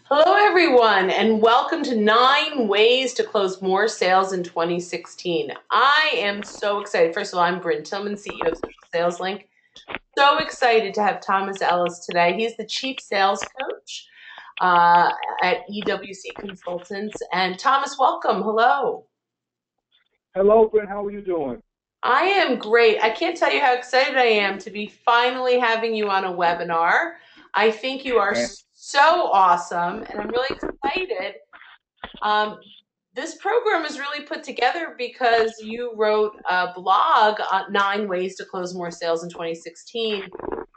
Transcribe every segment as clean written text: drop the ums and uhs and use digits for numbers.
Hello, everyone, and welcome to 9 Ways to Close More Sales in 2016. I am so excited. First of all, I'm Bryn Tillman, CEO of Social Sales Link. So excited to have Thomas Ellis today. He's the Chief Sales Coach at EWC Consultants. And Thomas, welcome. Hello. Hello, Brent. How are you doing? I am great. I can't tell you how excited I am to be finally having you on a webinar. I think you are Okay. so awesome, and I'm really excited. Um, this program is really put together because you wrote a blog on 9 ways to close more sales in 2016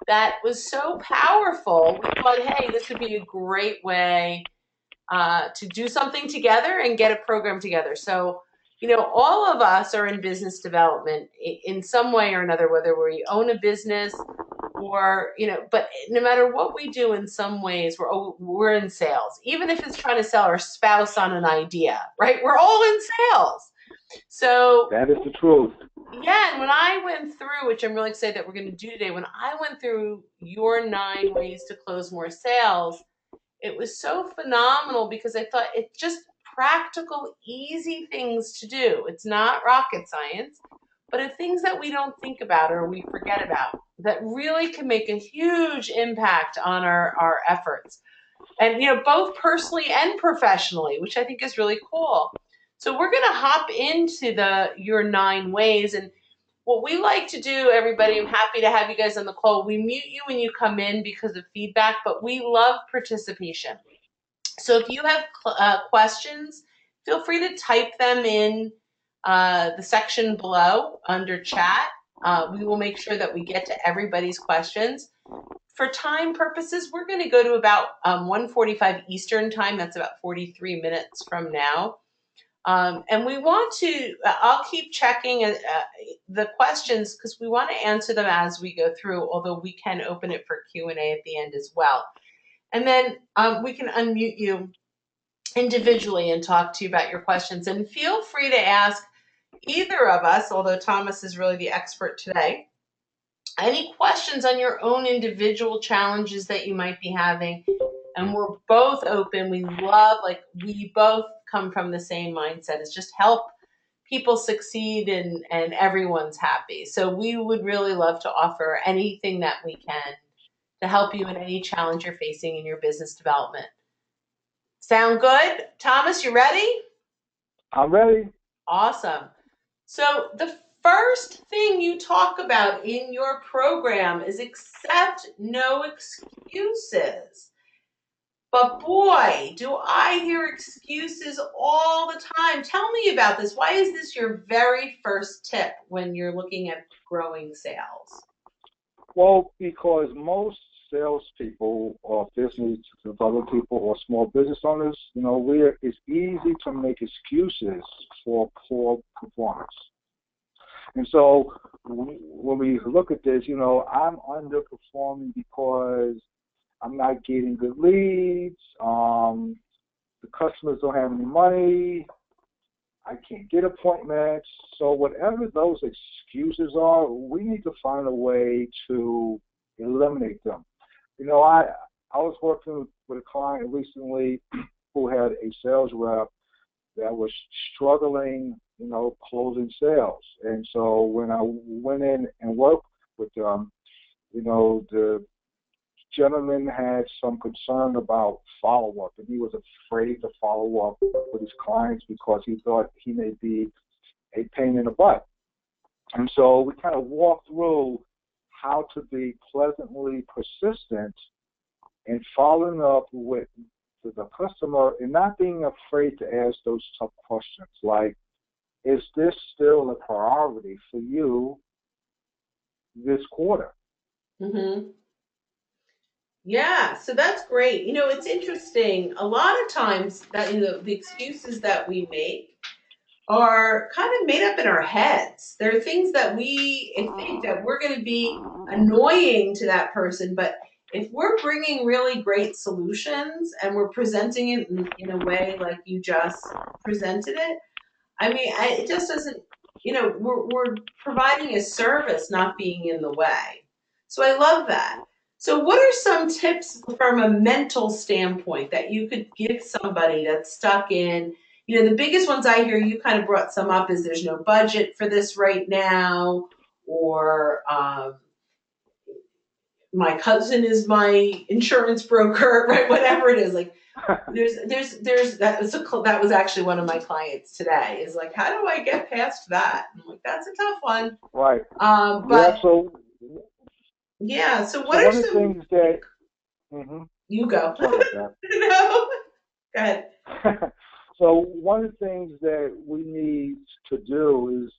that was so powerful. We thought, hey, this would be a great way to do something together and get a program together. So, all of us are in business development in some way or another, whether we own a business or but no matter what we do, in some ways we're in sales, even if it's trying to sell our spouse on an idea, right? We're all in sales. So That is the truth. yeah, and when I went through, which I'm really excited that we're going to do today, when I went through your 9 ways to close more sales, it was so phenomenal because I thought it's just practical, easy things to do. It's not rocket science, but it's things that we don't think about or we forget about that really can make a huge impact on our efforts. And both personally and professionally, which I think is really cool. So we're going to hop into the your 9 ways. And what we like to do, everybody, I'm happy to have you guys on the call. We mute you when you come in because of feedback, but we love participation. So if you have questions, feel free to type them in the section below under chat. We will make sure that we get to everybody's questions. For time purposes, we're going to go to about 1:45 Eastern time. That's about 43 minutes from now. And we want to, I'll keep checking the questions because we want to answer them as we go through, although we can open it for Q&A at the end as well. And then we can unmute you individually and talk to you about your questions. And feel free to ask either of us, although Thomas is really the expert today, any questions on your own individual challenges that you might be having. And we're both open. We both come from the same mindset. It's just help people succeed and everyone's happy. So we would really love to offer anything that we can to help you in any challenge you're facing in your business development. Sound good? Thomas, you ready? I'm ready. Awesome. So the first thing you talk about in your program is accept no excuses. But boy, do I hear excuses all the time. Tell me about this. Why is this your very first tip when you're looking at growing sales? Well, because most salespeople or business development people or small business owners, it's easy to make excuses for poor performance. And so when we look at this, I'm underperforming because I'm not getting good leads. The customers don't have any money. I can't get appointments. So whatever those excuses are, we need to find a way to eliminate them. I was working with a client recently who had a sales rep that was struggling, closing sales. And so when I went in and worked with them, the gentleman had some concern about follow-up, and he was afraid to follow up with his clients because he thought he may be a pain in the butt. And so we kind of walked through how to be pleasantly persistent in following up with the customer and not being afraid to ask those tough questions like, is this still a priority for you this quarter? Mm-hmm. Yeah, so that's great. It's interesting. A lot of times that the excuses that we make are kind of made up in our heads. There are things that we think that we're going to be annoying to that person, but if we're bringing really great solutions and we're presenting it in a way like you just presented it, I mean, it just doesn't, we're providing a service, not being in the way. So I love that. So, what are some tips from a mental standpoint that you could give somebody that's stuck in? The biggest ones I hear, you kind of brought some up, is there's no budget for this right now, or my cousin is my insurance broker, right? Whatever it is, like there's that was actually one of my clients today. Is like, how do I get past that? I'm like, that's a tough one. Right. Yeah. But yeah. So what So are one of the some? things that. Mm-hmm. You go. Sorry about that. No. Go ahead. So one of the things that we need to do is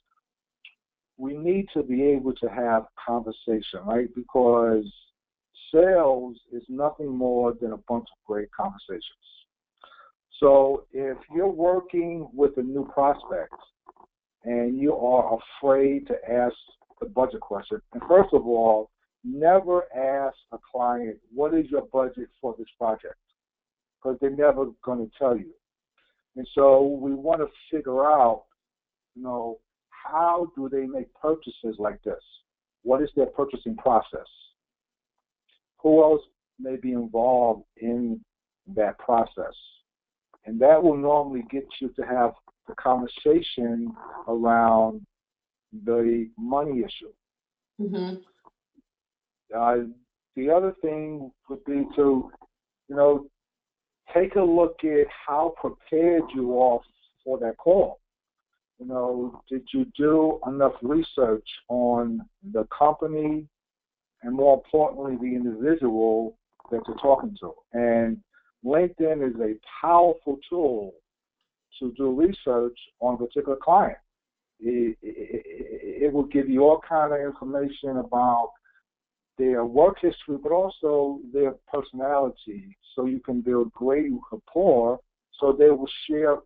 we need to be able to have conversation, right? Because sales is nothing more than a bunch of great conversations. So if you're working with a new prospect and you are afraid to ask the budget question, and first of all, never ask a client, what is your budget for this project? Because they're never going to tell you. And so we want to figure out, how do they make purchases like this? What is their purchasing process? Who else may be involved in that process? And that will normally get you to have the conversation around the money issue. Mm-hmm. The other thing would be to, take a look at how prepared you are for that call. Did you do enough research on the company and, more importantly, the individual that you're talking to? And LinkedIn is a powerful tool to do research on a particular client. It will give you all kind of information about their work history, but also their personality, so you can build great rapport, so they will share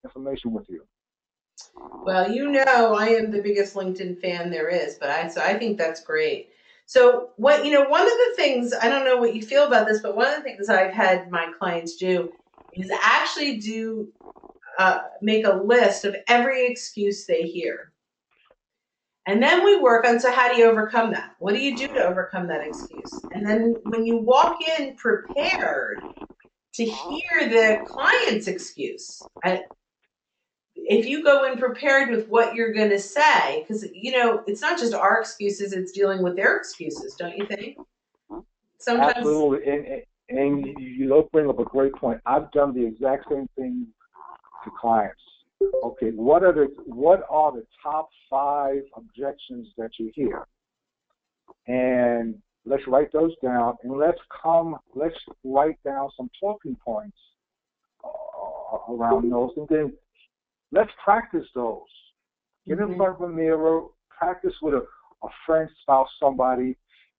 information with you. Well, I am the biggest LinkedIn fan there is, but I think that's great. So one of the things, I don't know what you feel about this, but one of the things I've had my clients do is actually make a list of every excuse they hear. And then we work on, so how do you overcome that? What do you do to overcome that excuse? And then when you walk in prepared to hear the client's excuse, if you go in prepared with what you're going to say, because, it's not just our excuses, it's dealing with their excuses, don't you think? Sometimes. Absolutely. And you bring up a great point. I've done the exact same thing to clients. Okay, what are the top 5 objections that you hear? And let's write those down, and let's write down some talking points around those, and then let's practice those. Get in front of a mirror, practice with a friend, spouse, somebody,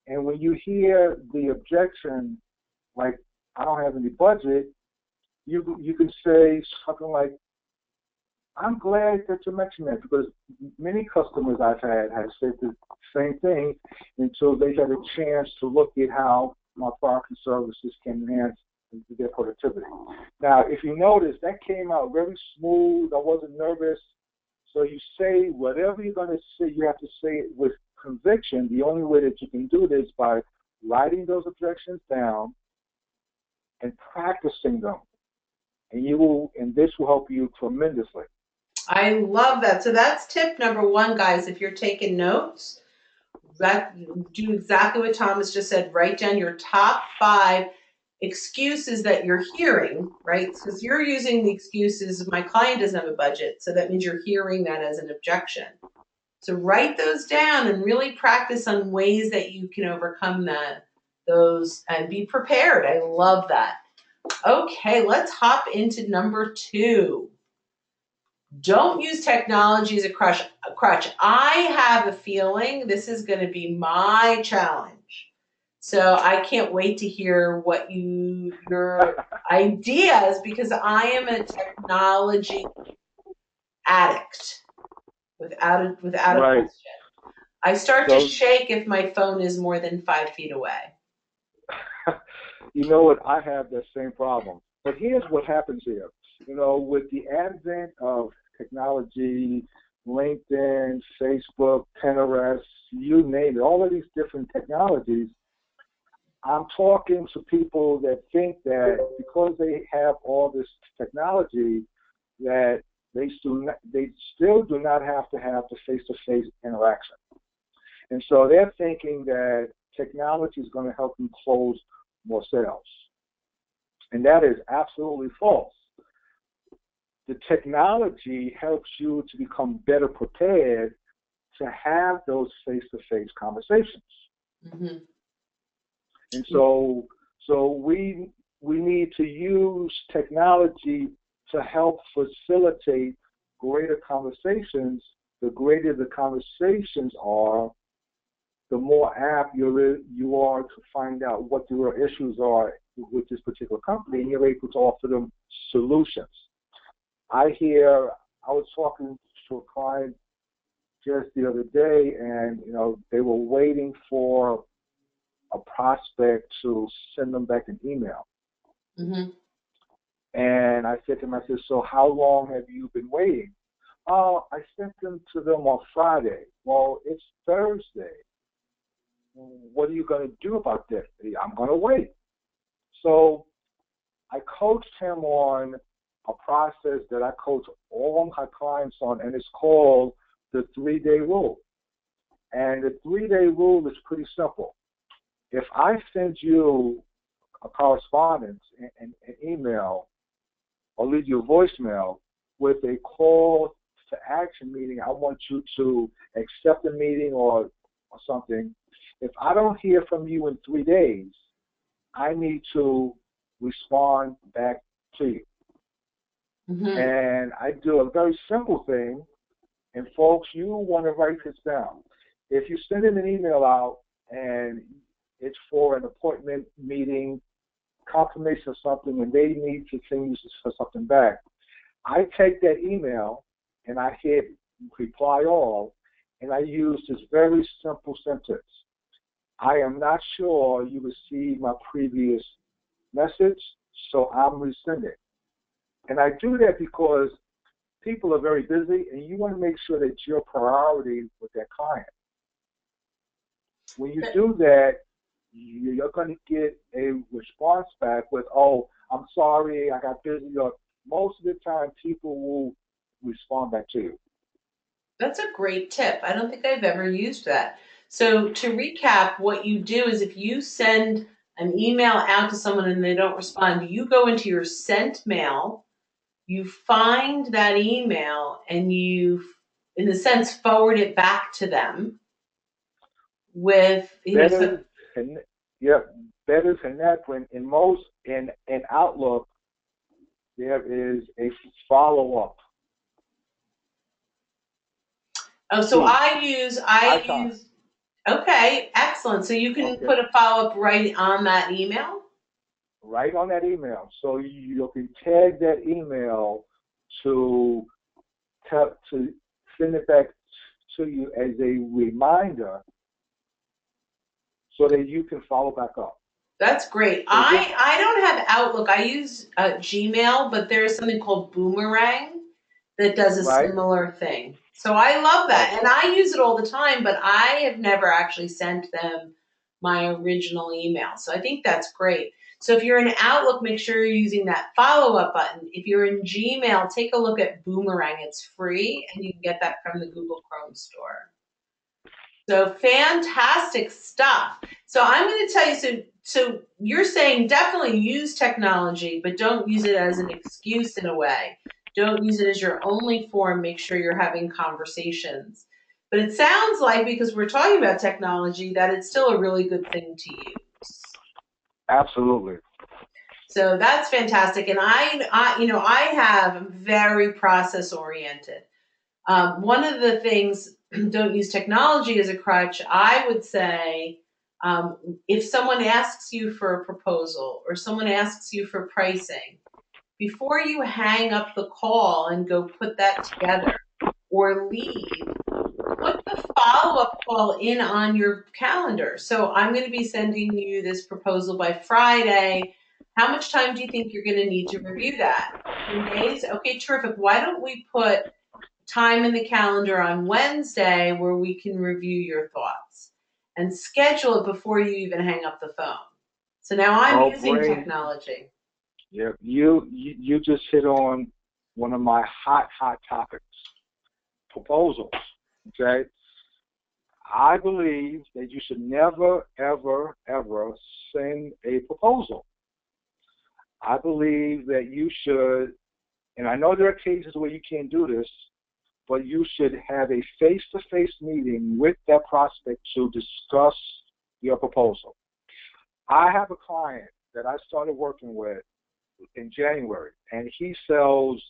and when you hear the objection, like, I don't have any budget, you can say something like, I'm glad that you mentioned that, because many customers I've had have said the same thing until they had a chance to look at how my product and services can enhance their productivity. Now, if you notice, that came out very smooth. I wasn't nervous. So you say whatever you're going to say, you have to say it with conviction. The only way that you can do this is by writing those objections down and practicing them. And this will help you tremendously. I love that. So that's tip number 1, guys. If you're taking notes, do exactly what Thomas just said. Write down your top 5 excuses that you're hearing, right? Because you're using the excuses, my client doesn't have a budget, so that means you're hearing that as an objection. So write those down and really practice on ways that you can overcome those and be prepared. I love that. Okay, let's hop into number 2. Don't use technology as a crutch. I have a feeling this is going to be my challenge. So I can't wait to hear what your ideas, because I am a technology addict without a Right. question. I start to shake if my phone is more than 5 feet away. You know what? I have that same problem. But here's what happens here. With the advent of technology, LinkedIn, Facebook, Pinterest, you name it, all of these different technologies, I'm talking to people that think that because they have all this technology, that they still do not have to have the face-to-face interaction. And so they're thinking that technology is going to help them close more sales. And that is absolutely false. The technology helps you to become better prepared to have those face-to-face conversations. Mm-hmm. And so we need to use technology to help facilitate greater conversations. The greater the conversations are, the more apt you are to find out what the real issues are with this particular company, and you're able to offer them solutions. I was talking to a client just the other day, and they were waiting for a prospect to send them back an email. Mm-hmm. And I said to him, so how long have you been waiting? Oh, I sent them to them on Friday. Well, it's Thursday. What are you going to do about this? I'm going to wait. So I coached him on a process that I coach all my clients on, and it's called the 3-day rule. And the 3-day rule is pretty simple. If I send you a correspondence, an email, or leave you a voicemail with a call to action, meaning I want you to accept the meeting or something, if I don't hear from you in 3 days, I need to respond back to you. Mm-hmm. And I do a very simple thing, and folks, you want to write this down. If you send an email out and it's for an appointment, meeting, confirmation of something, and they need to send you for something back, I take that email and I hit reply all, and I use this very simple sentence. I am not sure you received my previous message, so I'm resending. And I do that because people are very busy, and you want to make sure that you're priority with that client. When you do that, you're going to get a response back with, oh, I'm sorry, I got busy. Or most of the time, people will respond back to you. That's a great tip. I don't think I've ever used that. So to recap, what you do is if you send an email out to someone and they don't respond, you go into your sent mail, you find that email, and you, in a sense, forward it back to them with, better than that. When in Outlook, there is a follow-up. Oh, so I use, okay, excellent. So you can put a follow-up right on that email? Right on that email. So you can tag that email to send it back to you as a reminder so that you can follow back up. That's great. I don't have Outlook. I use Gmail, but there's something called Boomerang that does a similar thing. So I love that. And I use it all the time, but I have never actually sent them my original email. So I think that's great. So if you're in Outlook, make sure you're using that follow-up button. If you're in Gmail, take a look at Boomerang. It's free, and you can get that from the Google Chrome store. So fantastic stuff. So I'm going to tell you, so you're saying definitely use technology, but don't use it as an excuse in a way. Don't use it as your only form. Make sure you're having conversations. But it sounds like, because we're talking about technology, that it's still a really good thing to use. Absolutely. So that's fantastic. And I have very process oriented. One of the things, don't use technology as a crutch, I would say, if someone asks you for a proposal or someone asks you for pricing, before you hang up the call and go put that together or leave, put the follow-up call in on your calendar. So I'm going to be sending you this proposal by Friday. How much time do you think you're going to need to review that? 10 days? Okay, terrific. Why don't we put time in the calendar on Wednesday where we can review your thoughts and schedule it before you even hang up the phone. So now I'm Oh, using great. technology. Yeah, you just hit on one of my hot topics, proposals. Okay, I believe that you should never, ever, ever send a proposal. I believe that you should, and I know there are cases where you can't do this, but you should have a face-to-face meeting with that prospect to discuss your proposal. I have a client that I started working with in January, and he sells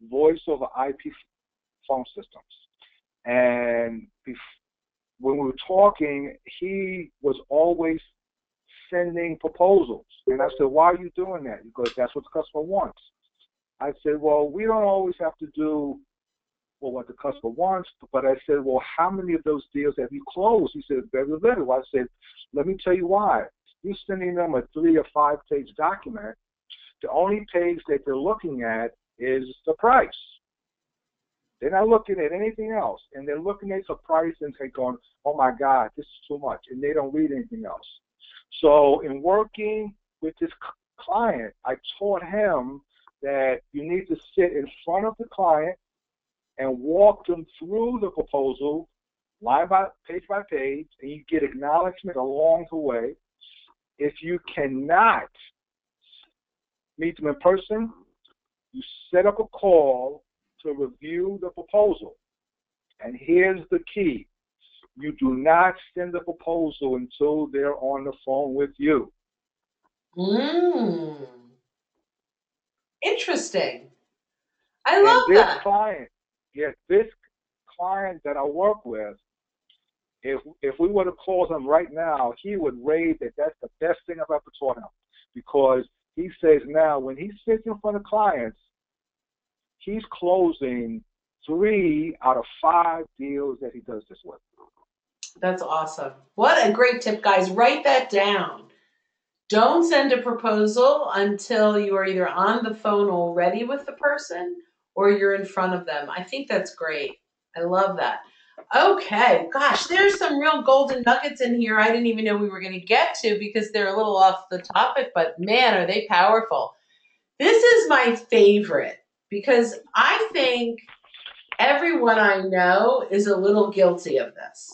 voice over IP phone systems. And when we were talking, he was always sending proposals. And I said, why are you doing that? Because that's what the customer wants. I said, well, we don't always have to do what the customer wants, but I said, well, how many of those deals have you closed? He said, very little. I said, let me tell you why. You're sending them a 3 or 5 page document. The only page that they're looking at is the price. They're not looking at anything else, and they're looking at the price and they're going, oh my God, this is too much, and they don't read anything else. So in working with this client, I taught him that you need to sit in front of the client and walk them through the proposal line by page, and you get acknowledgement along the way. If you cannot meet them in person, you set up a call to review the proposal. And here's the key. You do not send the proposal until they're on the phone with you. Interesting. I And love that. this client that I work with, if we were to call him right now, he would rave that that's the best thing I've ever taught him. Because he says now when he sits in front of clients, he's closing 3 out of 5 deals that he does this with. That's awesome. What a great tip, guys. Write that down. Don't send a proposal until you are either on the phone already with the person or you're in front of them. I think that's great. I love that. Okay, gosh, there's some real golden nuggets in here I didn't even know we were going to get to because they're a little off the topic, but man, are they powerful. This is my favorite because I think everyone I know is a little guilty of this.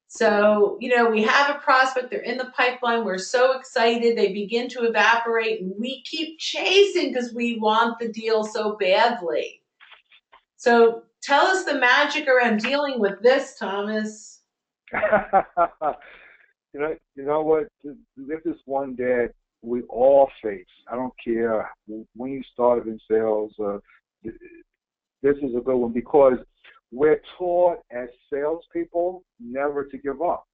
So, we have a prospect, they're in the pipeline, we're so excited, they begin to evaporate, and we keep chasing because we want the deal so badly. So, tell us the magic around dealing with this, Thomas. You know what? This is one that we all face. I don't care when you started in sales. This is a good one because we're taught as salespeople never to give up,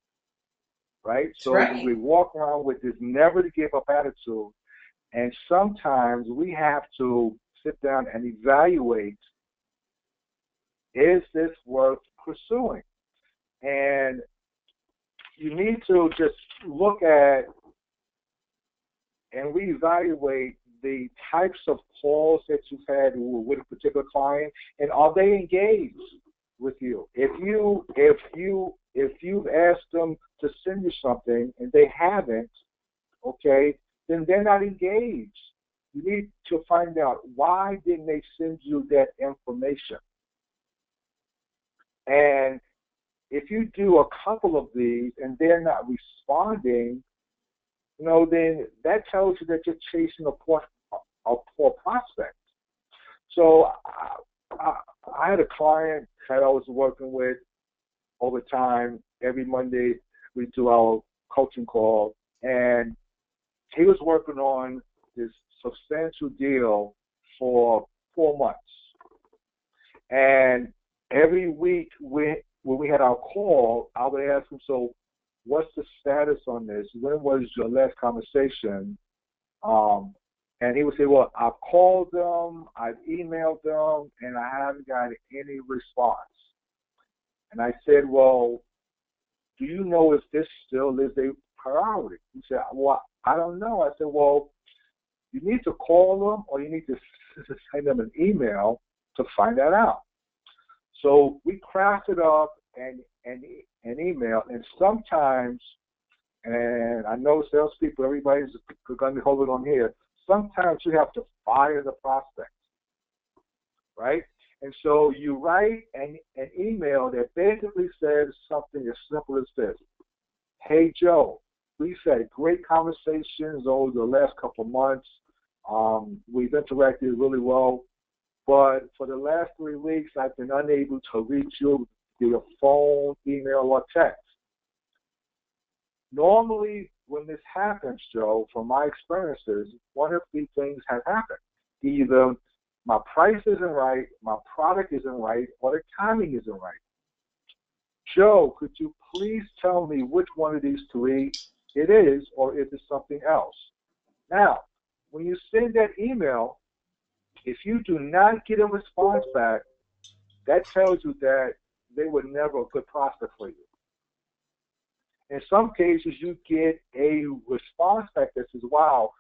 right? That's So right. we walk around with this never to give up attitude, and sometimes we have to sit down and evaluate, is this worth pursuing? And you need to just look at and reevaluate the types of calls that you've had with a particular client, and are they engaged with you? If you've asked them to send you something and they haven't, okay, then they're not engaged. You need to find out why didn't they send you that information. And if you do a couple of these and they're not responding, then that tells you that you're chasing a poor prospect. So I had a client that I was working with over time. Every Monday we do our coaching call, and he was working on this substantial deal for 4 months. And every week when we had our call, I would ask him, so what's the status on this? When was your last conversation? And he would say, well, I've called them, I've emailed them, and I haven't got any response. And I said, well, do you know if this still is a priority? He said, well, I don't know. I said, well, you need to call them or you need to send them an email to find that out. So we crafted up an email, and sometimes And I know salespeople, everybody's going to be holding on here. Sometimes you have to fire the prospect, right? And so you write an email that basically says something as simple as this. Hey, Joe, we've had great conversations over the last couple of months. We've interacted really well. But for the last 3 weeks, I've been unable to reach you via phone, email, or text. Normally, when this happens, Joe, from my experiences, one of three things have happened. Either my price isn't right, my product isn't right, or the timing isn't right. Joe, could you please tell me which one of these three it is, or is it something else? Now, when you send that email, if you do not get a response back, that tells you that they were never a good prospect for you. In some cases, you get a response back that says, wow,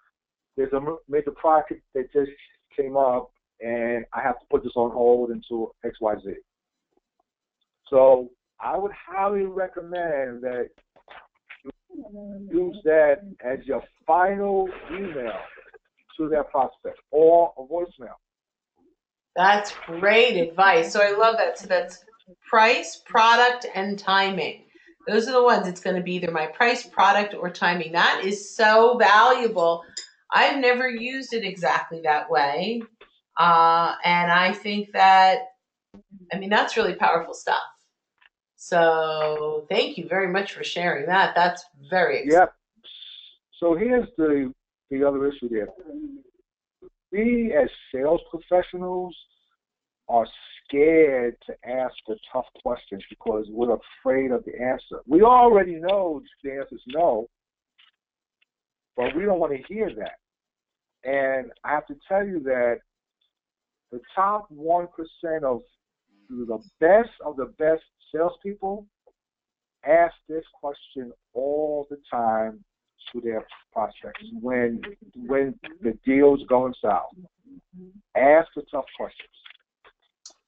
there's a major project that just came up, and I have to put this on hold until XYZ. So I would highly recommend that you use that as your final email to that prospect or a voicemail. That's great advice. So I love that. So that's price, product, and timing. Those are the ones. It's going to be either my price, product, or timing. That is so valuable. I've never used it exactly that way. And I think that, that's really powerful stuff. So thank you very much for sharing that. That's very exciting. Yep. So here's the other issue there. We as sales professionals are scared to ask the tough questions because we're afraid of the answer. We already know the answer is no, but we don't want to hear that. And I have to tell you that the top 1% of the best salespeople ask this question all the time to their prospects when the deal's going south. Ask the tough questions.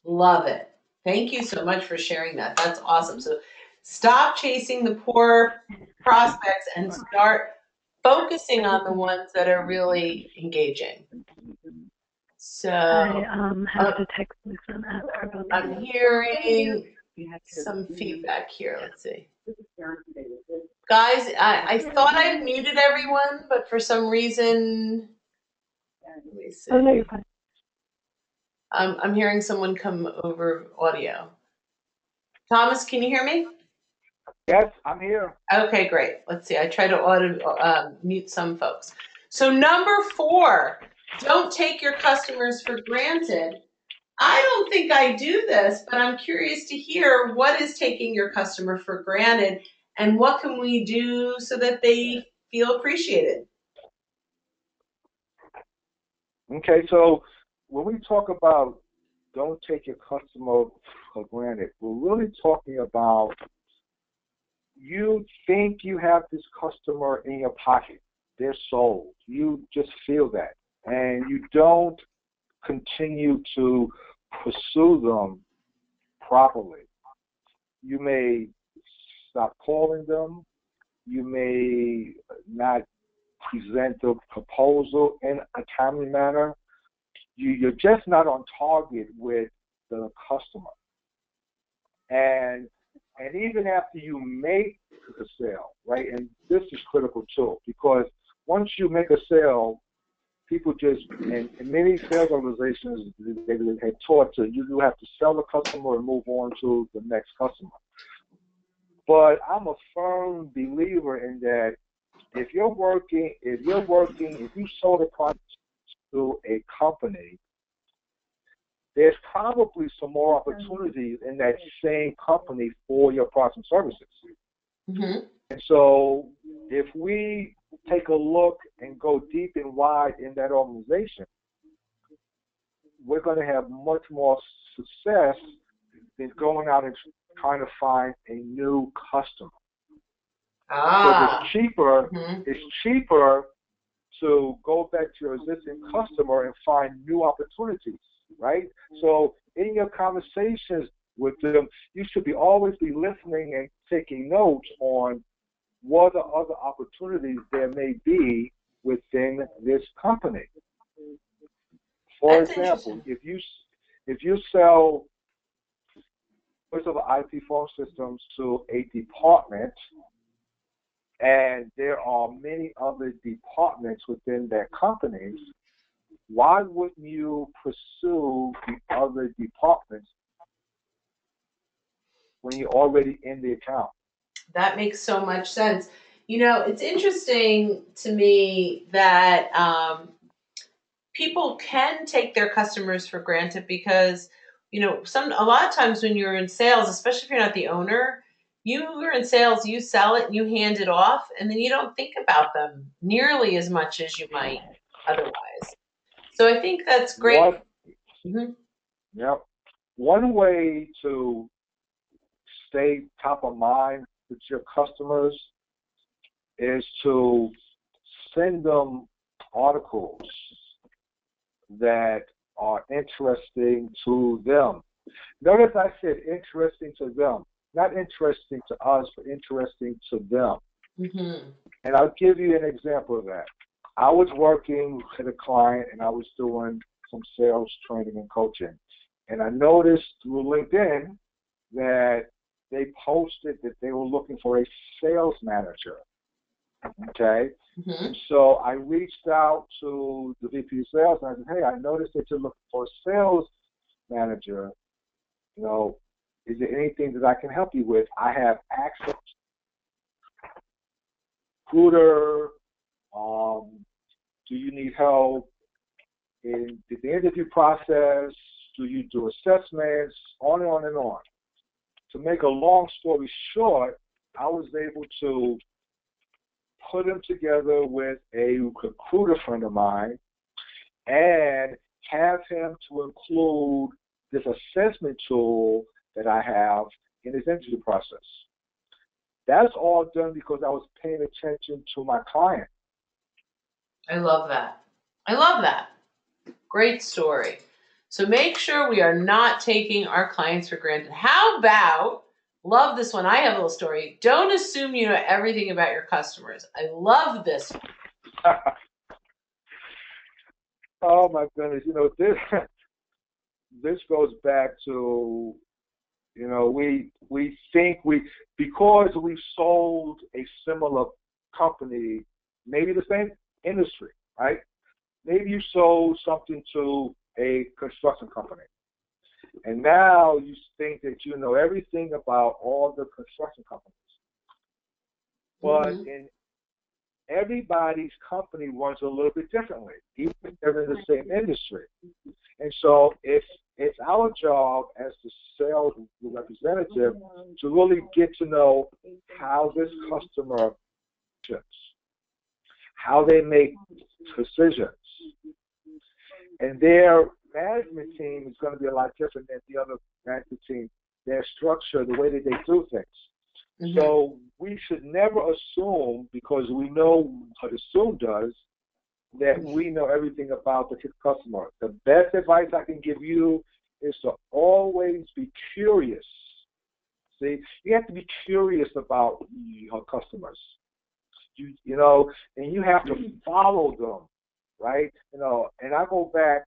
Love it. Thank you so much for sharing that. That's awesome. So stop chasing the poor prospects and start focusing on the ones that are really engaging. So I have to text Lisa and ask her about that. I'm hearing some feedback here. Let's see. Guys, I thought I had muted everyone, but for some reason, let me see. Oh, no, you're fine. I'm hearing someone come over audio. Thomas, can you hear me? Yes, I'm here. Okay, great. Let's see. I try to mute some folks. So number 4, don't take your customers for granted. I don't think I do this, but I'm curious to hear what is taking your customer for granted and what can we do so that they feel appreciated? Okay, so when we talk about don't take your customer for granted, we're really talking about you think you have this customer in your pocket. They're sold. You just feel that. And you don't continue to pursue them properly. You may stop calling them. You may not present the proposal in a timely manner. You're just not on target with the customer. And even after you make the sale, right, and this is critical too, because once you make a sale, people just, and many sales organizations, they had taught to, you have to sell the customer and move on to the next customer. But I'm a firm believer in that if you sold a product to a company, there's probably some more opportunities in that same company for your products and services. Mm-hmm. And so if we take a look and go deep and wide in that organization, we're going to have much more success than going out and trying to find a new customer. So it's cheaper to go back to your existing customer and find new opportunities, right? So in your conversations with them, you should always be listening and taking notes on what are other opportunities there may be within this company. For That's example, interesting. if you sell voice over IP phone systems to a department, and there are many other departments within that company, why wouldn't you pursue the other departments when you're already in the account? That makes so much sense. You know, it's interesting to me that people can take their customers for granted because, you know, a lot of times when you're in sales, especially if you're not the owner, you're in sales, you sell it, you hand it off, and then you don't think about them nearly as much as you might otherwise. So I think that's great. What? Mm-hmm. Yep. One way to stay top of mind with your customers is to send them articles that are interesting to them. Notice I said interesting to them, not interesting to us, but interesting to them. Mm-hmm. And I'll give you an example of that. I was working with a client and I was doing some sales training and coaching. And I noticed through LinkedIn that they posted that they were looking for a sales manager. Okay? Mm-hmm. And so I reached out to the VP of sales and I said, hey, I noticed that you're looking for a sales manager. You know, is there anything that I can help you with? I have access to recruiter. Do you need help in the interview process? Do you do assessments? On and on and on. To make a long story short, I was able to put them together with a recruiter friend of mine and have him to include this assessment tool that I have in his interview process. That's all done because I was paying attention to my client. I love that. I love that. Great story. So make sure we are not taking our clients for granted. How about, love this one. I have a little story. Don't assume you know everything about your customers. I love this one. Oh my goodness, you know, this goes back to, you know, we think because we sold a similar company, maybe the same industry, right? Maybe you sold something to a construction company, and now you think that you know everything about all the construction companies. But in everybody's company runs a little bit differently, even if they're in the same industry. And so it's our job as the sales representative to really get to know how this customer thinks, how they make decisions. And their management team is going to be a lot different than the other management team. Their structure, the way that they do things. Mm-hmm. So we should never assume, because we know what assume does, that we know everything about the customer. The best advice I can give you is to always be curious. See, you have to be curious about your customers. You know, and you have to follow them, right? You know, and I go back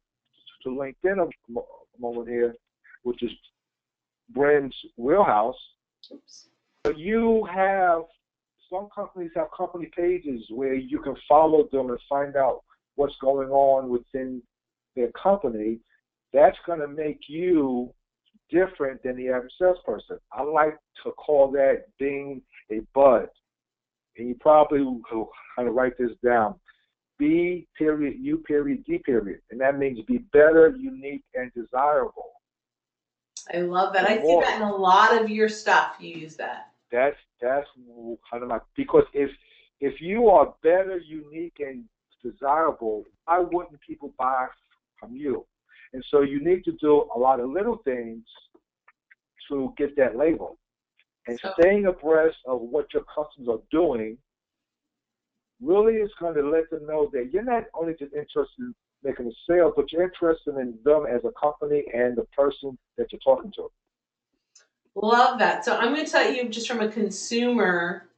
to LinkedIn a moment here, which is Brent's wheelhouse. Oops. You have, some companies have company pages where you can follow them and find out what's going on within their company. That's going to make you different than the average salesperson. I like to call that being a bud. And you probably will kind of write this down. B period, U period, D period. And that means be better, unique, and desirable. I love that. I see that in a lot of your stuff. You use that. That's kind of because if you are better, unique, and desirable, why wouldn't people buy from you? And so you need to do a lot of little things to get that label. And staying abreast of what your customers are doing really is going to let them know that you're not only just interested in making a sale, but you're interested in them as a company and the person that you're talking to. Love that. So I'm going to tell you just from a consumer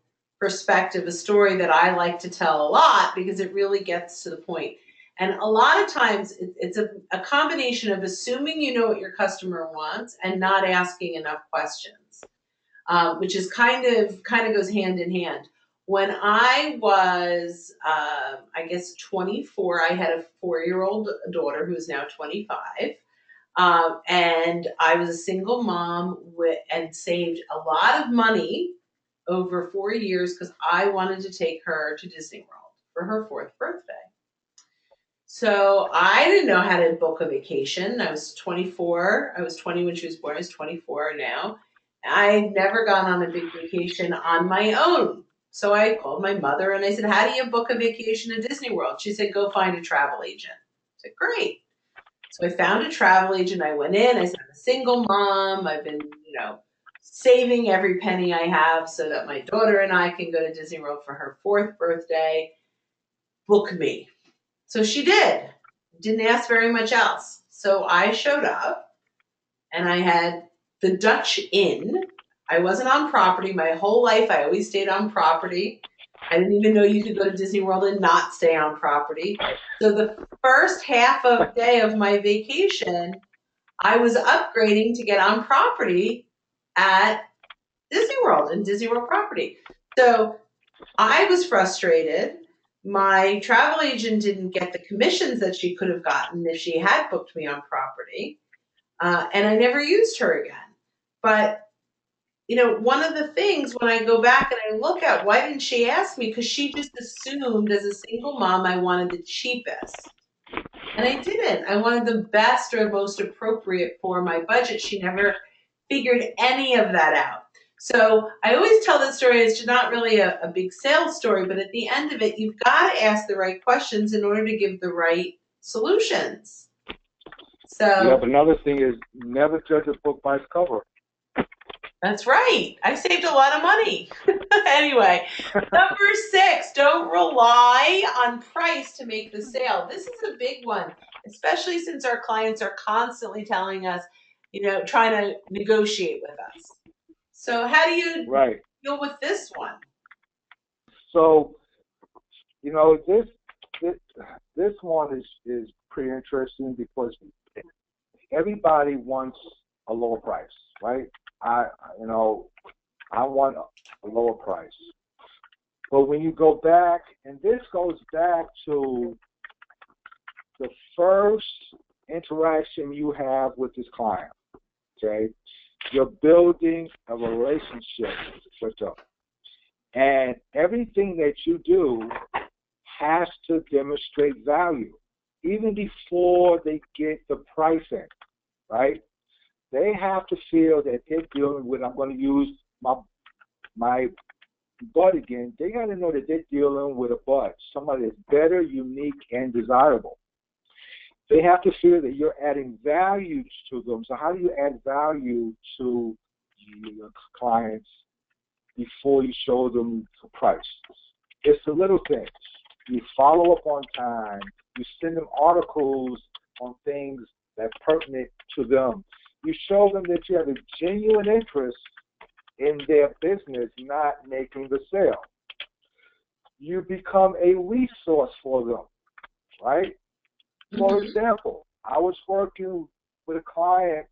perspective, a story that I like to tell a lot because it really gets to the point. And a lot of times it's a combination of assuming you know what your customer wants and not asking enough questions, which is kind of goes hand in hand. When I was, I guess, 24, I had a 4-year-old daughter who is now 25. And I was a single mom and saved a lot of money over 4 years because I wanted to take her to Disney World for her 4th birthday. So I didn't know how to book a vacation. I was 24. I was 20 when she was born. I was 24 now. I'd never gone on a big vacation on my own. So I called my mother and I said, how do you book a vacation to Disney World? She said, go find a travel agent. I said, great. So I found a travel agent. I went in. I said, I'm a single mom. I've been, saving every penny I have so that my daughter and I can go to Disney World for her 4th birthday. Book me. So she did. Didn't ask very much else. So I showed up and I had the Dutch Inn. I wasn't on property. My whole life, I always stayed on property. I didn't even know you could go to Disney World and not stay on property. So the first half of day of my vacation, I was upgrading to get on property at Disney World and Disney World property. So I was frustrated. My travel agent didn't get the commissions that she could have gotten if she had booked me on property. And I never used her again. But, one of the things when I go back and I look at why didn't she ask me? Because she just assumed as a single mom I wanted the cheapest. And I didn't. I wanted the best or most appropriate for my budget. She never figured any of that out. So I always tell this story. It's not really a big sales story, but at the end of it, you've got to ask the right questions in order to give the right solutions. So yeah, but another thing is never judge a book by its cover. That's right. I saved a lot of money. Anyway, number 6, don't rely on price to make the sale. This is a big one, especially since our clients are constantly telling us, trying to negotiate with us. So how do you deal with this one? So, this one is pretty interesting because everybody wants a lower price, right? I want a lower price. But when you go back, and this goes back to the first interaction you have with this client, okay? You're building a relationship with them. And everything that you do has to demonstrate value, even before they get the pricing, right? They have to feel that they're dealing with, I'm going to use my bud again, they got to know that they're dealing with a bud, somebody that's better, unique, and desirable. They have to feel that you're adding value to them. So how do you add value to your clients before you show them the price? It's the little things. You follow up on time. You send them articles on things that are pertinent to them. You show them that you have a genuine interest in their business, not making the sale. You become a resource for them, right? For example, I was working with a client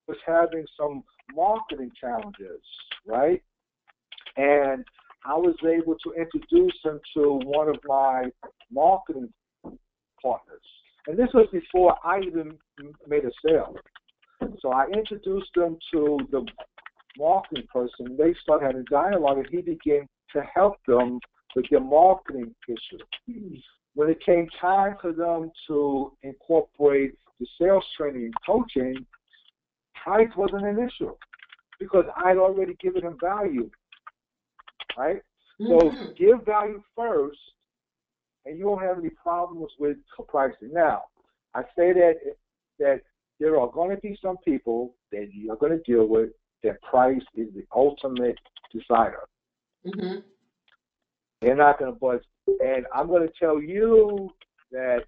who was having some marketing challenges, right? And I was able to introduce him to one of my marketing partners. And this was before I even made a sale. So I introduced them to the marketing person. They started having dialogue, and he began to help them with their marketing issue. When it came time for them to incorporate the sales training and coaching, price wasn't an issue because I'd already given them value, right? So give value first, and you won't have any problems with pricing. Now, I say that there are going to be some people that you're going to deal with that price is the ultimate decider. They're not going to budge. And I'm going to tell you that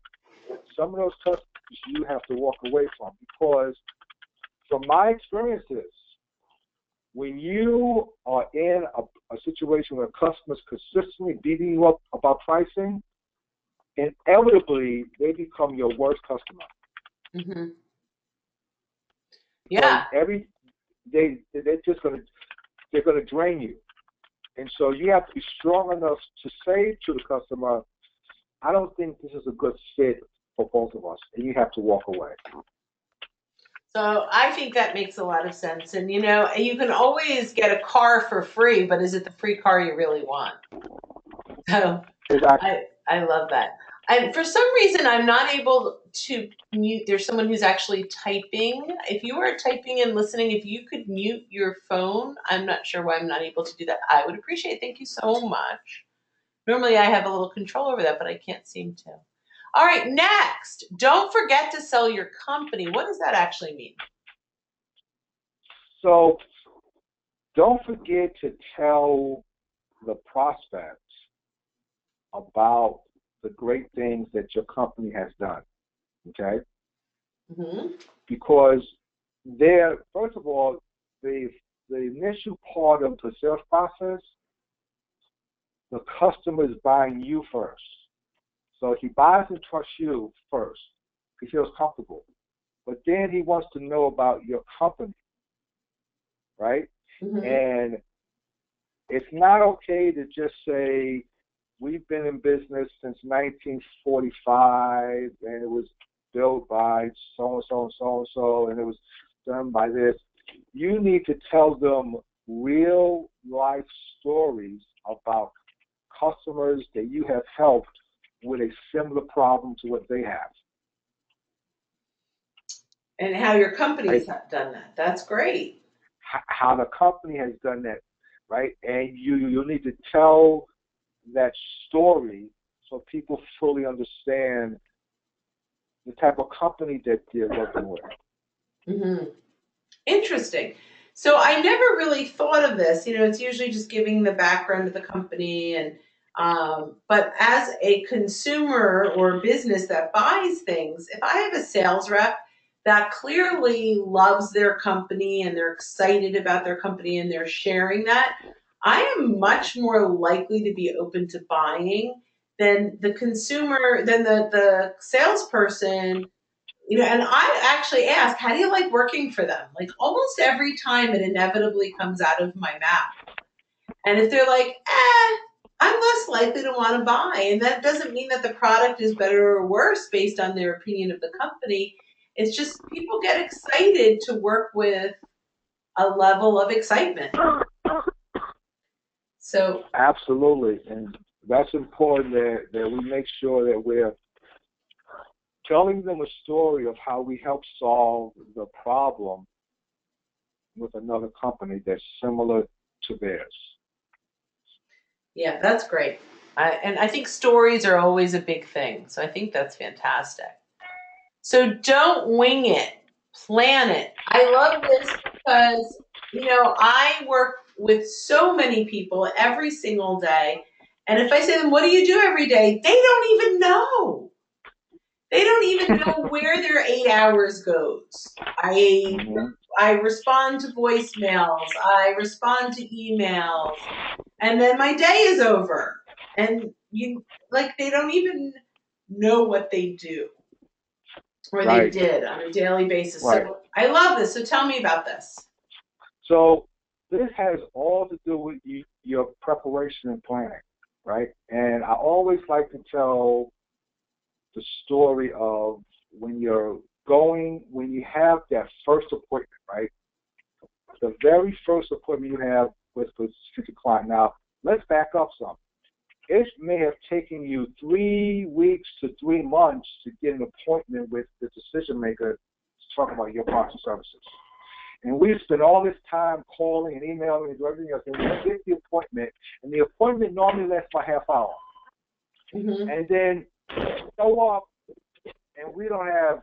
some of those customers you have to walk away from, because from my experiences, when you are in a situation where customers consistently beating you up about pricing, inevitably they become your worst customer. Mhm. So Yeah. they're gonna drain you. And so you have to be strong enough to say to the customer, I don't think this is a good fit for both of us, and you have to walk away. So I think that makes a lot of sense. And you know, you can always get a car for free, but is it the free car you really want? So Exactly. I love that. And for some reason, I'm not able to mute. There's someone who's actually typing. If you are typing and listening, if you could mute your phone, I'm not sure why I'm not able to do that. I would appreciate it. Thank you so much. Normally, I have a little control over that, but I can't seem to. All right, next. Don't forget to sell your company. What does that actually mean? So don't forget to tell the prospects about the great things that your company has done, okay? Mm-hmm. Because first of all, the initial part of the sales process, the customer is buying you first. So he buys and trusts you first. He feels comfortable. But then he wants to know about your company, right? Mm-hmm. And it's not okay to just say, we've been in business since 1945, and it was built by so-and-so and so-and-so, and it was done by this. You need to tell them real life stories about customers that you have helped with a similar problem to what they have. And how your company's done that. That's great. How the company has done that, right? And you need to tell that story so people fully understand the type of company that they're working with. Mm-hmm. Interesting. So I never really thought of this. You know, it's usually just giving the background of the company, and but as a consumer or business that buys things, if I have a sales rep that clearly loves their company and they're excited about their company and they're sharing that, I am much more likely to be open to buying than the salesperson. You know, and I actually ask, how do you like working for them? Like almost every time it inevitably comes out of my mouth. And if they're like, I'm less likely to want to buy. And that doesn't mean that the product is better or worse based on their opinion of the company. It's just people get excited to work with a level of excitement. So absolutely, and that's important that we make sure that we're telling them a story of how we help solve the problem with another company that's similar to theirs. yeah, that's great. And I think stories are always a big thing. So I think that's fantastic. So don't wing it, plan it. I love this because, you know, I work with so many people every single day. And if I say to them, what do you do every day? They don't even know. They don't even know where their 8 hours goes. I respond to voicemails. I respond to emails. And then my day is over. And they don't even know what they do or Right. they did on a daily basis. Right. So I love this. So tell me about this. So this has all to do with your preparation and planning, right? And I always like to tell the story of when you have that first appointment, right? The very first appointment you have with the specific client. Now, let's back up some. It may have taken you 3 weeks to 3 months to get an appointment with the decision maker to talk about your products and services. And we spend all this time calling and emailing and doing everything else, and we get the appointment, and the appointment normally lasts for a half hour. Mm-hmm. And then show up, and we don't have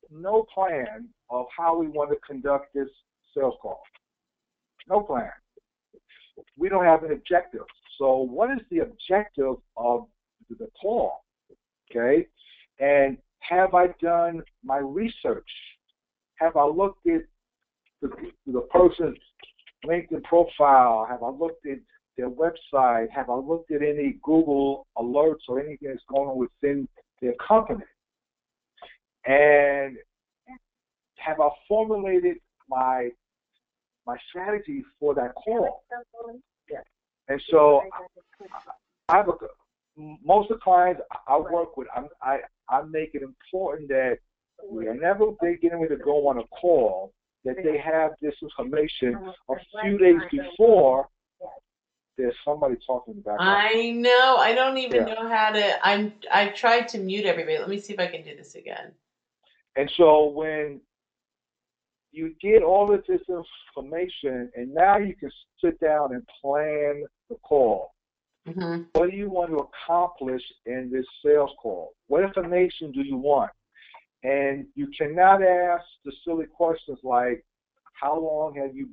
no plan of how we want to conduct this sales call. No plan. We don't have an objective. So what is the objective of the call? Okay? And have I done my research? Have I looked at the person's LinkedIn profile? Have I looked at their website? Have I looked at any Google alerts or anything that's going on within their company? And have I formulated my strategy for that call? And so I have most of the clients I work with, I make it important that whenever they're getting ready to go on a call, that they have this information a few days before. There's somebody talking about. I know. I don't even know how to. I've tried to mute everybody. Let me see if I can do this again. And so when you get all of this information, and now you can sit down and plan the call. Mm-hmm. What do you want to accomplish in this sales call? What information do you want? And you cannot ask the silly questions like, how long have you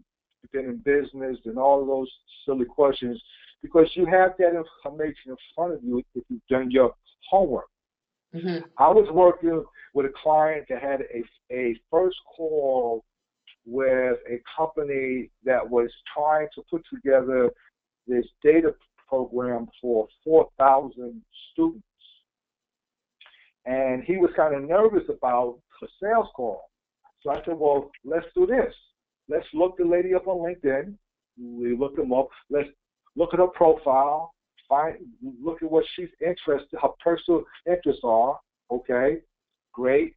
been in business, and all of those silly questions, because you have that information in front of you if you've done your homework. Mm-hmm. I was working with a client that had a first call with a company that was trying to put together this data program for 4,000 students. And he was kind of nervous about a sales call. So I said, well, let's do this. Let's look the lady up on LinkedIn. We looked them up. Let's look at her profile. Look at what she's interested, her personal interests are. Okay, great.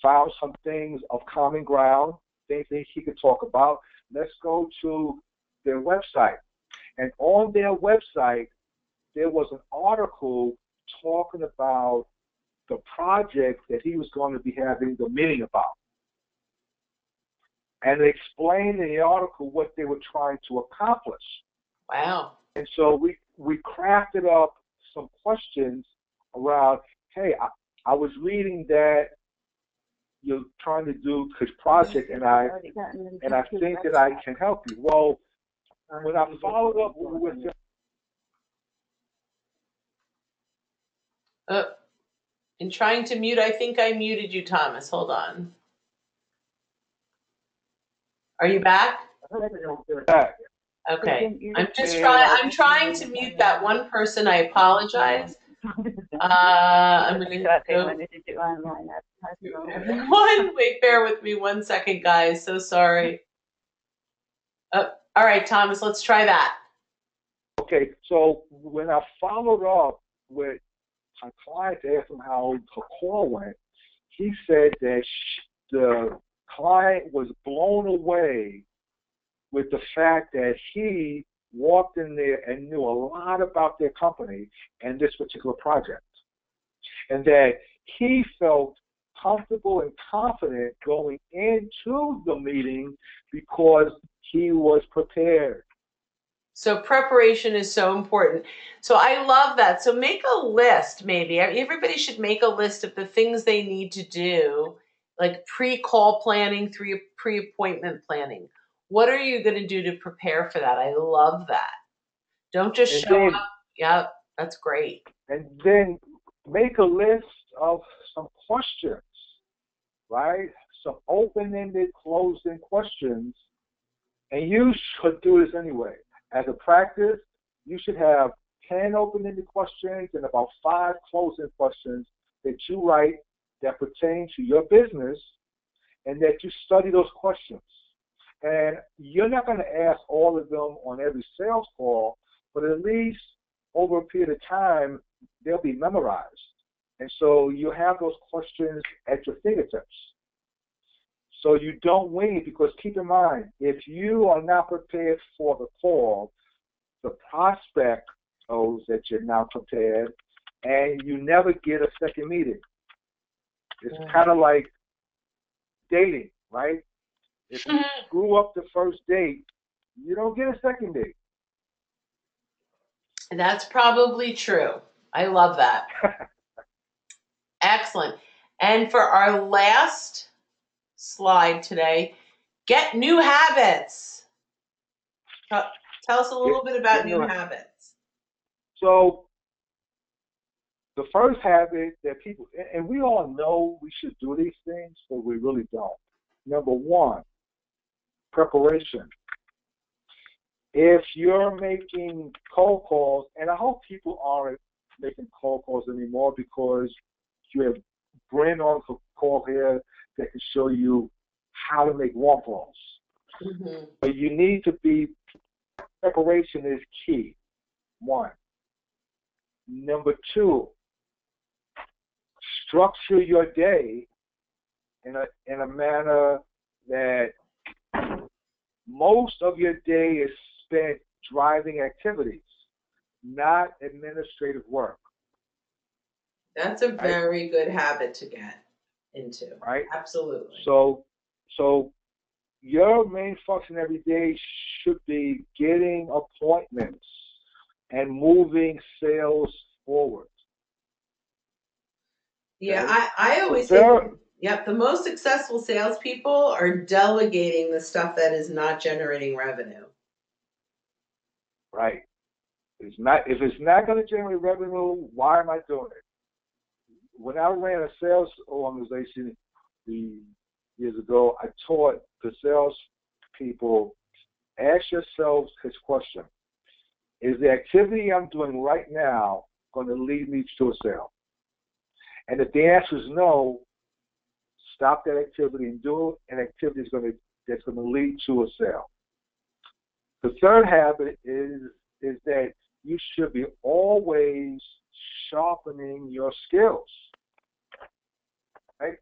Found some things of common ground, things that he could talk about. Let's go to their website. And on their website, there was an article talking about the project that he was going to be having the meeting about. And they explained in the article what they were trying to accomplish. Wow. And so we crafted up some questions around, hey, I was reading that you're trying to do this project, and I think that I can help you. Well, when I followed up with in trying to mute, I think I muted you, Thomas. Hold on. Are you back? Okay. I'm trying to mute that one person. I apologize. I'm going to go. Everyone, wait, bear with me 1 second, guys. So sorry. All right, Thomas, let's try that. Okay, so when I followed up with my client to ask him how the call went, he said that the client was blown away with the fact that he walked in there and knew a lot about their company and this particular project. And that he felt comfortable and confident going into the meeting because he was prepared. So preparation is so important. So I love that. So make a list, maybe. Everybody should make a list of the things they need to do, like pre-call planning, pre-appointment planning. What are you going to do to prepare for that? I love that. Don't just show up. Yep, that's great. And then make a list of some questions, right? Some open-ended, closed-in questions. And you should do this anyway. As a practice, you should have 10 open-ended questions and about 5 closing questions that you write that pertain to your business, and that you study those questions. And you're not going to ask all of them on every sales call, but at least over a period of time, they'll be memorized. And so you have those questions at your fingertips. So you don't wing it, because keep in mind, if you are not prepared for the call, the prospect knows that you're not prepared, and you never get a second meeting. It's kind of like dating, right? If you screw up the first date, you don't get a second date. That's probably true. I love that. Excellent. And for our last slide today, get new habits. Tell us a little bit about new habits. So the first habit that people, and we all know we should do these things, but we really don't. Number one, preparation. if you're making cold calls, and I hope people aren't making cold calls anymore because you have Bryn on the call here that can show you how to make warm calls. Mm-hmm. But you need to be, preparation is key, one. Number two, structure your day in a manner that most of your day is spent driving activities, not administrative work. That's a very good habit to get into. Right? Absolutely. So your main function every day should be getting appointments and moving sales forward. Yeah, Okay? I always say, yep, the most successful salespeople are delegating the stuff that is not generating revenue. Right. If it's not going to generate revenue, why am I doing it? When I ran a sales organization years ago, I taught the sales people, ask yourselves this question: is the activity I'm doing right now going to lead me to a sale? And if the answer is no, stop that activity and do an activity that's going to lead to a sale. The third habit is that you should be always sharpening your skills. Right?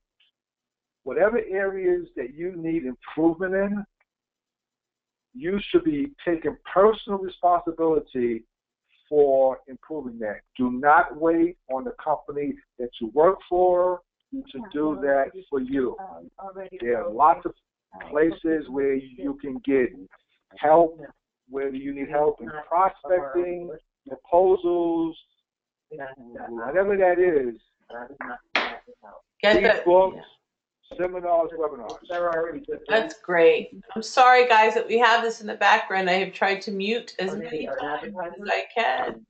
Whatever areas that you need improvement in, you should be taking personal responsibility for improving that. Do not wait on the company that you work for to do that for you. There are lots of places where you can get help, whether you need help in prospecting, proposals, whatever that is. Read books, seminars, webinars. That's great. I'm sorry, guys, that we have this in the background. I have tried to mute as many times as I can.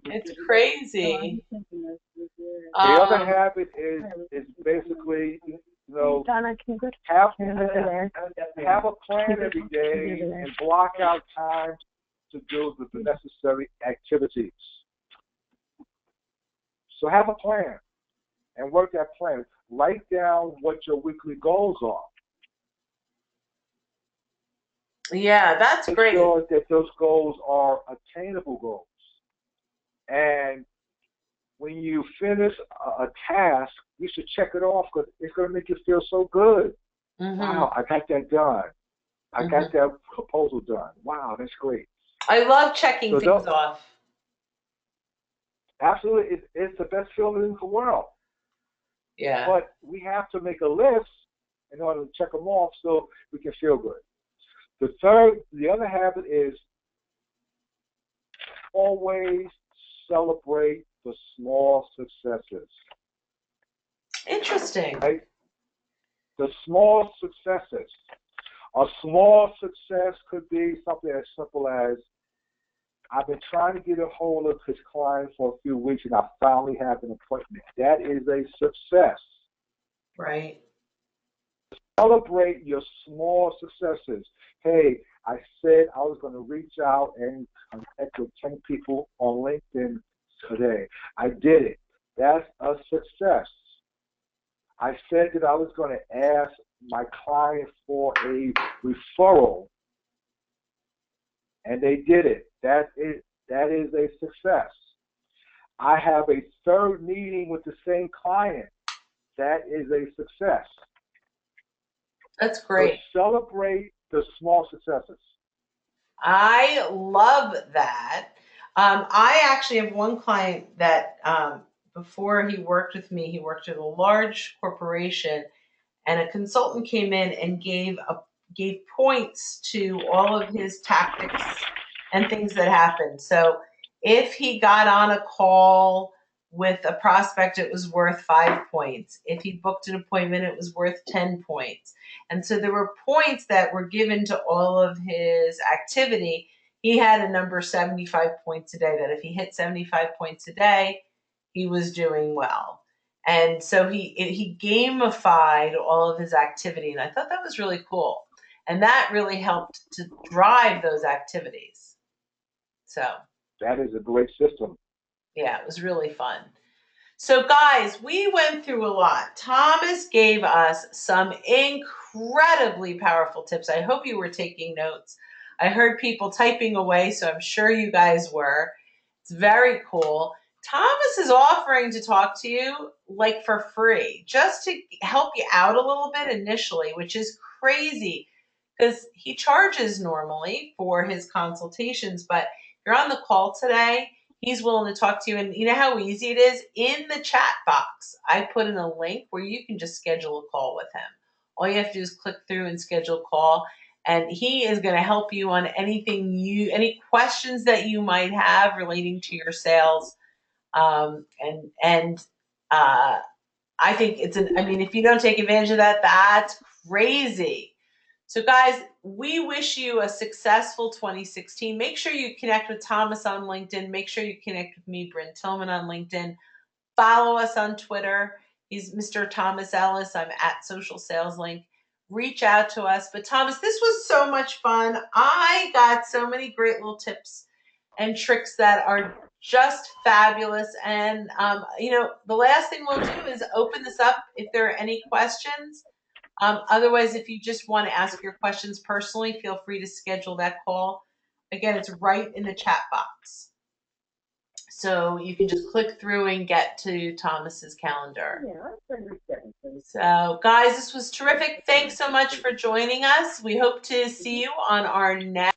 It's crazy. The other habit is basically, Donna, can you go have a plan every day and block out time to do the necessary activities. So have a plan and work that plan. Write down what your weekly goals are. Yeah, that's great. Make sure that those goals are attainable goals. And when you finish a task, you should check it off because it's going to make you feel so good. Mm-hmm. Wow, I got that done. I got that proposal done. Wow, that's great. I love checking things off. Absolutely. It's the best feeling in the world. Yeah. But we have to make a list in order to check them off so we can feel good. The other habit is always celebrate the small successes. Interesting. Right? The small successes. A small success could be something as simple as, I've been trying to get a hold of his client for a few weeks and I finally have an appointment. That is a success. Right. Celebrate your small successes. Hey, I said I was going to reach out and connect with 10 people on LinkedIn today. I did it. That's a success. I said that I was going to ask my client for a referral, and they did it. That is a success. I have a third meeting with the same client. That is a success. That's great. So celebrate the small successes. I love that. I actually have one client that before he worked with me, he worked at a large corporation, and a consultant came in and gave points to all of his tactics and things that happened. So if he got on a call with a prospect, it was worth 5 points. If he booked an appointment, it was worth 10 points. And so there were points that were given to all of his activity. He had a number 75 points a day, that if he hit 75 points a day, he was doing well. And so he gamified all of his activity, and I thought that was really cool. And that really helped to drive those activities. So That is a great system. yeah, it was really fun. So guys, we went through a lot. Thomas gave us some incredibly powerful tips. I hope you were taking notes. I heard people typing away, so I'm sure you guys were. It's very cool. Thomas is offering to talk to you like for free, just to help you out a little bit initially, which is crazy because he charges normally for his consultations, but if you're on the call today, he's willing to talk to you. And you know how easy it is? In the chat box, I put in a link where you can just schedule a call with him. All you have to do is click through and schedule a call. And he is going to help you on any questions that you might have relating to your sales. I think if you don't take advantage of that, that's crazy. So guys, we wish you a successful 2016. Make sure you connect with Thomas on LinkedIn. Make sure you connect with me, Bryn Tillman, on LinkedIn. Follow us on Twitter. He's Mr. Thomas Ellis. I'm at Social Sales Link. Reach out to us. But Thomas, this was so much fun. I got so many great little tips and tricks that are just fabulous. And, the last thing we'll do is open this up if there are any questions. Otherwise, if you just want to ask your questions personally, feel free to schedule that call. Again, it's right in the chat box. So you can just click through and get to Thomas's calendar. So guys, this was terrific. Thanks so much for joining us. We hope to see you on our next